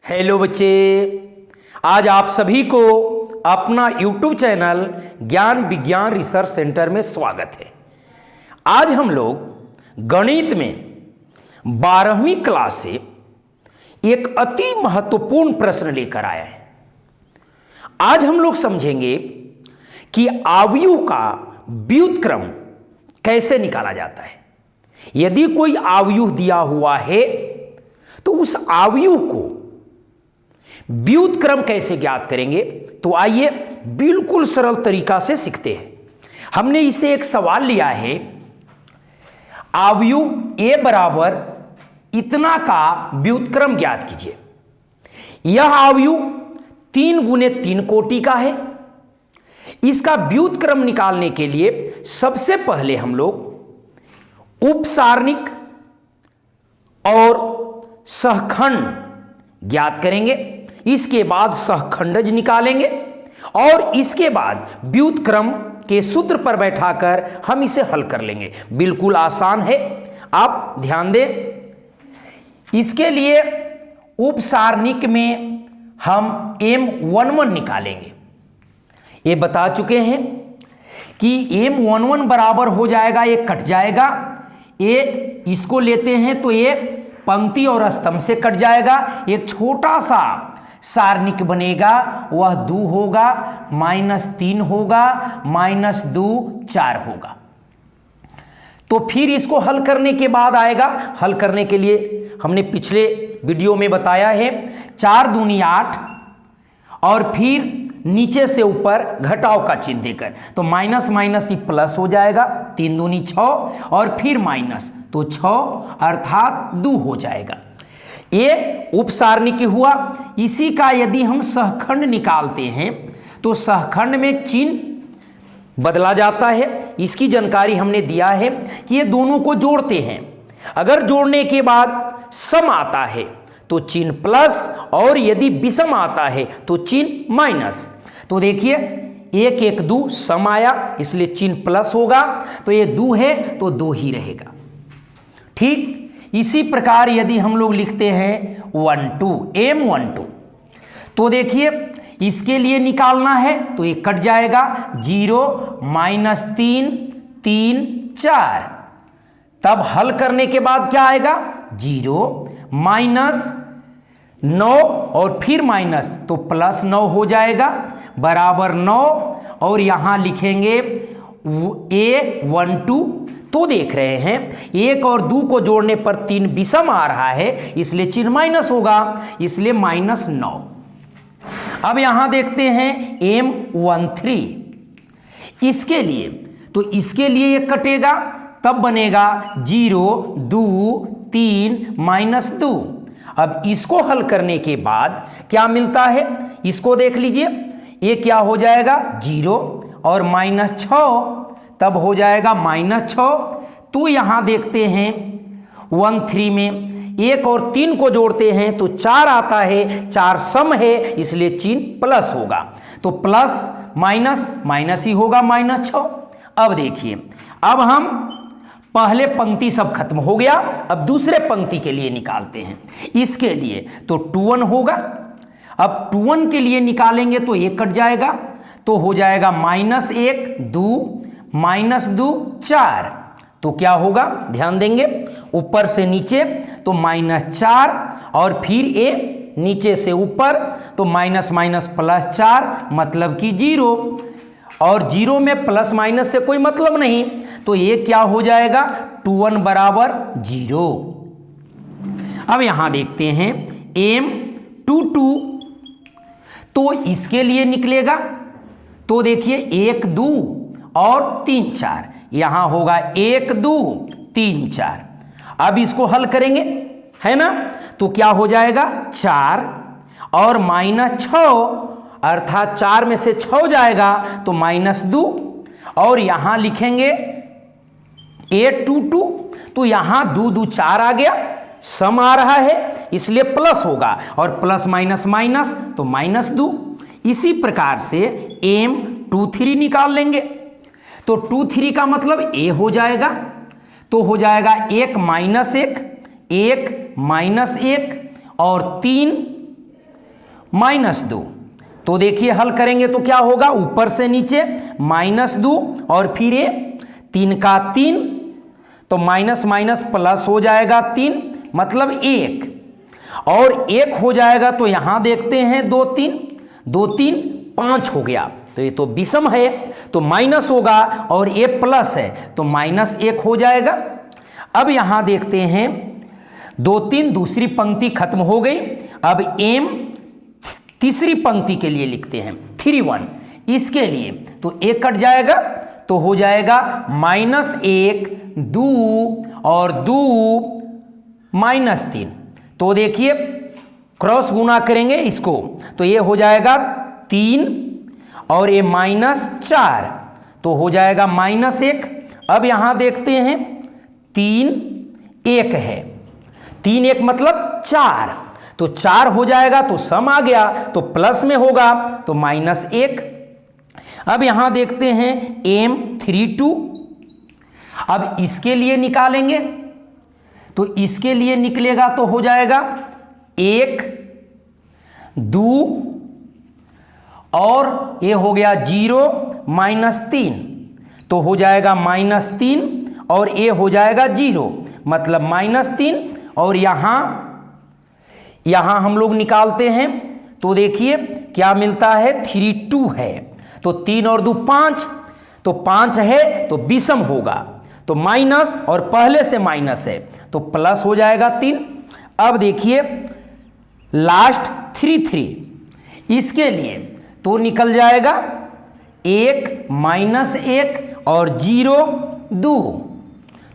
Hello बच्चे, आज आप सभी को अपना YouTube चैनल ज्ञान विज्ञान रिसर्च सेंटर में स्वागत है। आज हम लोग गणित में 12वीं क्लास से एक अति महत्वपूर्ण प्रश्न लेकर आए हैं। आज हम लोग समझेंगे कि आव्यूह का व्युत्क्रम कैसे निकाला जाता है। यदि कोई आव्यूह दिया हुआ है तो उस आव्यूह को व्युत्क्रम कैसे ज्ञात करेंगे, तो आइए बिल्कुल सरल तरीका से सीखते हैं। हमने इसे एक सवाल लिया है, आव्यूह a बराबर इतना का व्युत्क्रम ज्ञात कीजिए। यह आव्यूह 3 गुने 3 कोटि का है। इसका व्युत्क्रम निकालने के लिए सबसे पहले हम लोग उपसारणिक और सहखंड ज्ञात करेंगे, इसके बाद सहखंडज निकालेंगे और इसके बाद व्युत्क्रम के सूत्र पर बैठाकर हम इसे हल कर लेंगे। बिल्कुल आसान है, आप ध्यान दें। इसके लिए उपसारणिक में हम M11 निकालेंगे। ये बता चुके हैं कि M11 बराबर हो जाएगा, ये कट जाएगा, ये इसको लेते हैं तो ये पंक्ति और स्तंभ से कट जाएगा। एक छोटा सा सारणिक बनेगा, वह 2 होगा, -3 होगा, -2 4 होगा। तो फिर इसको हल करने के बाद आएगा, हल करने के लिए हमने पिछले वीडियो में बताया है 4 दूनी 8 और फिर नीचे से ऊपर घटाव का चिन्ह देकर, तो माइनस माइनस ही प्लस हो जाएगा, 3 दूनी 6 और फिर माइनस, तो 6 अर्थात 2 हो जाएगा। ये उपसारणिक हुआ। इसी का यदि हम सहखंड निकालते हैं तो सहखंड में चिन्ह बदला जाता है। इसकी जानकारी हमने दिया है कि ये दोनों को जोड़ते हैं, अगर जोड़ने के बाद सम आता है तो चिन्ह प्लस और यदि विषम आता है तो चिन्ह माइनस। तो देखिए 1 1 2 सम आया, इसलिए चिन्ह प्लस होगा, तो ये 2 है तो 2 ही रहेगा। ठीक इसी प्रकार यदि हम लोग लिखते हैं 12 M12, तो देखिए इसके लिए निकालना है तो ये कट जाएगा, 0 -3 3 4। तब हल करने के बाद क्या आएगा, 0 -9 और फिर माइनस, तो +9 हो जाएगा बराबर 9 और यहां लिखेंगे A12। तो देख रहे हैं 1 और 2 को जोड़ने पर 3 विषम आ रहा है, इसलिए चिन्ह माइनस होगा, इसलिए -9। अब यहां देखते हैं M13, इसके लिए तो इसके लिए ये कटेगा, तब बनेगा 0 2 3 -2। अब इसको हल करने के बाद क्या मिलता है, इसको देख लीजिए, ये क्या हो जाएगा 0 और -6, तब हो जाएगा -6। तो यहां देखते हैं 13 में 1 और 3 को जोड़ते हैं तो 4 आता है, 4 सम है, इसलिए चिन्ह प्लस होगा, तो प्लस माइनस माइनस ही होगा -6। अब देखिए, अब हम पहले पंक्ति सब खत्म हो गया, अब दूसरे पंक्ति के लिए निकालते हैं। इसके लिए तो 21 होगा, अब 21 के लिए निकालेंगे तो 1 कट जाएगा, तो हो जाएगा -1 2 -2 4। तो क्या होगा, ध्यान देंगे, ऊपर से नीचे तो -4 और फिर ये नीचे से ऊपर तो माइनस माइनस +4, मतलब कि 0, और 0 में प्लस माइनस से कोई मतलब नहीं, तो ये क्या हो जाएगा 21 बराबर 0। अब यहां देखते हैं M22, तो इसके लिए निकलेगा, तो देखिए 1 2 और 3 4, यहां होगा 1 2 3 4। अब इसको हल करेंगे, है ना, तो क्या हो जाएगा 4 और -6, अर्थात 4 में से 6 जाएगा तो -2, और यहां लिखेंगे A22, तो यहां 2 2 4 आ गया, सम आ रहा है, इसलिए प्लस होगा, और प्लस माइनस माइनस तो -2। इसी प्रकार से M23 निकाल लेंगे, तो 23 का मतलब A हो जाएगा, तो हो जाएगा 1 -1 1 -1 और 3 -2। तो देखिए हल करेंगे तो क्या होगा, ऊपर से नीचे -2 और फिर ये 3 का 3, तो माइनस माइनस प्लस हो जाएगा 3 मतलब 1, और 1 हो जाएगा तो यहां देखते हैं 2 3 2 3 5 हो गया, तो ये तो विषम है तो माइनस होगा, और ये प्लस है तो -1 हो जाएगा। अब यहां देखते हैं 2 3 दूसरी पंक्ति खत्म हो गई। अब m तीसरी पंक्ति के लिए लिखते हैं 3 1, इसके लिए तो 1 कट जाएगा तो हो जाएगा -1 2 और 2 -3। तो देखिए क्रॉस गुना करेंगे इसको तो ये हो जाएगा 3 और ये -4 तो हो जाएगा -1। अब यहां देखते हैं 3 1 है, 3 1 मतलब 4, तो 4 हो जाएगा तो सम आ गया तो प्लस में होगा तो -1। अब यहां देखते हैं m 3 2, अब इसके लिए निकालेंगे तो इसके लिए निकलेगा तो हो जाएगा 1 2 और ये हो गया 0 -3, तो हो जाएगा -3 और ये हो जाएगा 0 मतलब -3, और यहां हम लोग निकालते हैं तो देखिए क्या मिलता है 3 2 है, तो 3 और 2 5, तो 5 है तो विषम होगा, तो माइनस और पहले से माइनस है तो प्लस हो जाएगा 3। अब देखिए लास्ट 3 3, इसके लिए तो निकल जाएगा 1 -1 और 0 2,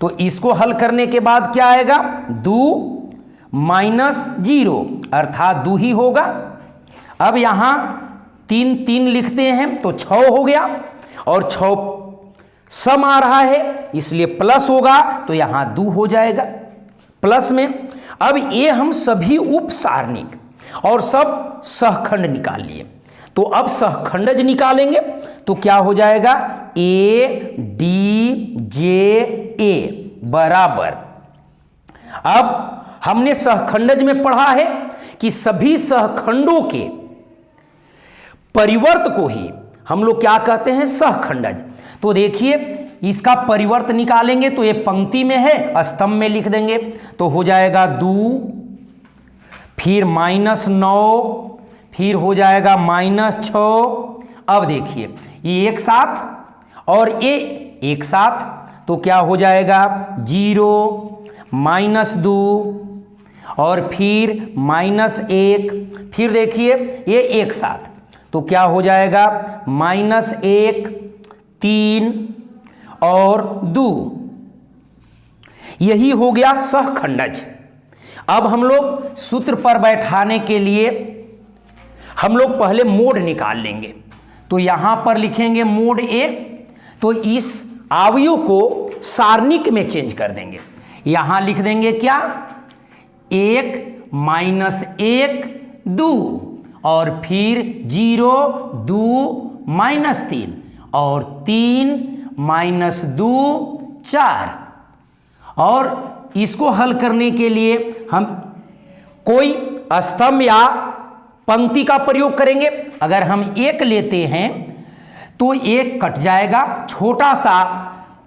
तो इसको हल करने के बाद क्या आएगा 2 -0 अर्थात 2 ही होगा। अब यहां 3 3 लिखते हैं तो 6 हो गया, और 6 सम आ रहा है इसलिए प्लस होगा तो यहां 2 हो जाएगा प्लस में। अब ये हम सभी उप सारणिक और सब सहखंड निकाल लिए, तो अब सहखंडज निकालेंगे तो क्या हो जाएगा A D J A बराबर। अब हमने सहखंडज में पढ़ा है कि सभी सहखंडों के परिवर्त को ही हम लोग क्या कहते हैं सहखंडज। तो देखिए इसका परिवर्त निकालेंगे तो ये पंक्ति में है, स्तंभ में लिख देंगे तो हो जाएगा 2 फिर -9 फिर हो जाएगा -6। अब देखिए ये एक साथ और ये एक साथ तो क्या हो जाएगा 0 -2 और फिर -1, फिर देखिए ये एक साथ तो क्या हो जाएगा -1 3 और 2, यही हो गया सहखंडज। अब हम लोग सूत्र पर बैठाने के लिए हम लोग पहले मोड निकाल लेंगे, तो यहां पर लिखेंगे मोड ए, तो इस अवयव को सारणिक में चेंज कर देंगे। यहां लिख देंगे क्या 1 -1 2 और फिर 0 2 -3 और 3 -2 4। और इसको हल करने के लिए हम कोई स्तंभ या पंक्ति का प्रयोग करेंगे। अगर हम 1 लेते हैं तो 1 कट जाएगा, छोटा सा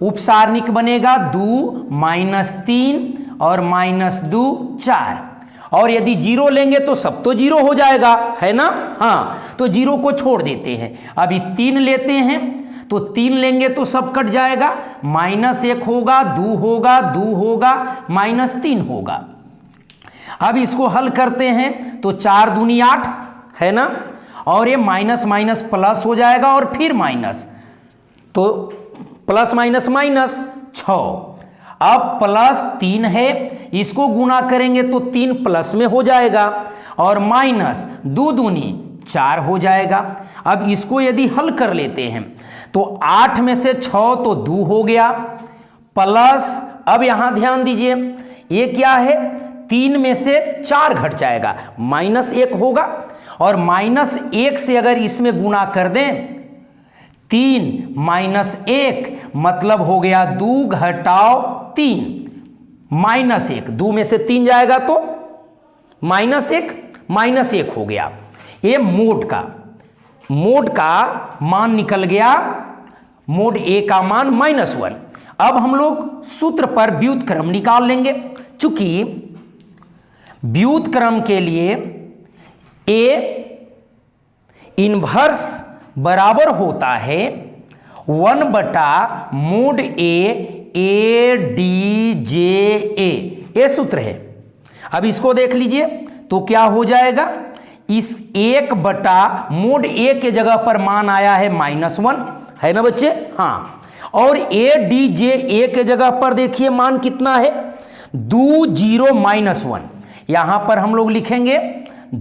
उपसारणिक बनेगा 2 -3 और -2 4, और यदि 0 लेंगे तो सब तो 0 हो जाएगा है ना, हाँ तो 0 को छोड़ देते हैं। अभी 3 लेते हैं तो 3 लेंगे तो सब कट जाएगा, -1 होगा 2 होगा 2 होगा -3 होगा। अब इसको हल करते हैं तो 4 दूनी 8 है ना, और ये माइनस माइनस प्लस हो जाएगा और फिर माइनस, तो प्लस माइनस माइनस 6। अब +3 है, इसको गुना करेंगे तो 3 प्लस में हो जाएगा और माइनस 2 दूनी 4 हो जाएगा। अब इसको यदि हल कर लेते हैं तो 8 में से 6 तो 2 हो गया प्लस, अब यहां ध्यान दीजिए ये क्या है 3 में से 4 घट जाएगा -1 होगा, और -1 से अगर इसमें गुना कर दें 3 -1 मतलब हो गया 2 घटाओ 3 -1, 2 में से 3 जाएगा तो -1 हो गया। ये मोड का मान निकल गया, मोड ए का मान -1। अब हम लोग सूत्र पर व्युत्क्रम निकाल लेंगे। चूंकि व्युत्क्रम के लिए ए इनवर्स बराबर होता है 1/mod ए डी जे ए, ये सूत्र है। अब इसको देख लीजिए तो क्या हो जाएगा, इस 1/mod ए के जगह पर मान आया है -1, है ना बच्चे? हाँ, और ए डी जे ए के जगह पर देखिए मान कितना है, 2 0 -1। यहां पर हम लोग लिखेंगे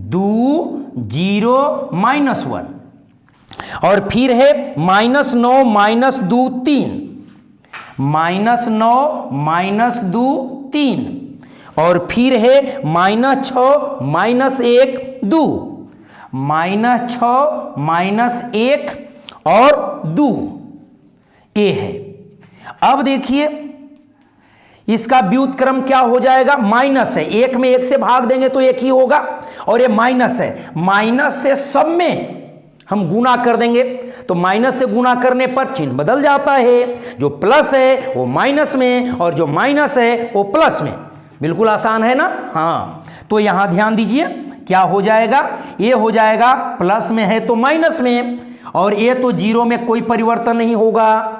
2 0 -1, और फिर है -9 -2 3, -9 -2 3, और फिर है -6 -1 2, -6 -1 और 2 ए है। अब देखिए इसका व्युत्क्रम क्या हो जाएगा, माइनस है, एक में एक से भाग देंगे तो एक ही होगा, और ये माइनस है, माइनस से सब में हम गुना कर देंगे तो माइनस से गुना करने पर चिन्ह बदल जाता है, जो प्लस है वो माइनस में और जो माइनस है वो प्लस में। बिल्कुल आसान है ना? हाँ, तो यहां ध्यान दीजिए क्या हो जाएगा, ये हो जाएगा प्लस में है तो माइनस में, और ये तो जीरो में कोई परिवर्तन नहीं होगा।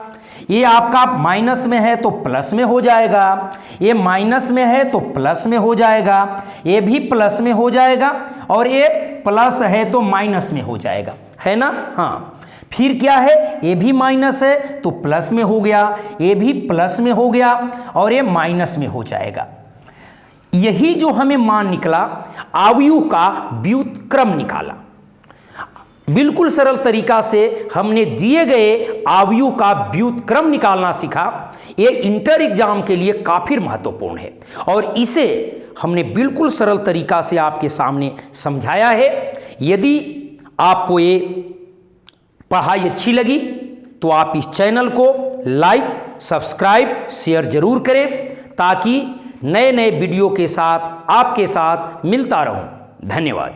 ये आपका माइनस में है तो प्लस में हो जाएगा, ये माइनस में है तो प्लस में हो जाएगा, ये भी प्लस में हो जाएगा, और ये प्लस है तो माइनस में हो जाएगा, है ना? हाँ, फिर क्या है, ये भी माइनस है तो प्लस में हो गया, ये भी प्लस में हो गया, और ये माइनस में हो जाएगा। यही जो हमें मान निकला, अवयव का व्युत्क्रम निकाला। बिल्कुल सरल तरीका से हमने दिए गए अवयव का व्युत्क्रम निकालना सीखा। ये इंटर एग्जाम के लिए काफी महत्वपूर्ण है, और इसे हमने बिल्कुल सरल तरीका से आपके सामने समझाया है। यदि आपको ये पढ़ाई अच्छी लगी तो आप इस चैनल को लाइक, सब्सक्राइब, शेयर जरूर करें, ताकि नए नए वीडियो के साथ आपके साथ मिलता रहूं। धन्यवाद।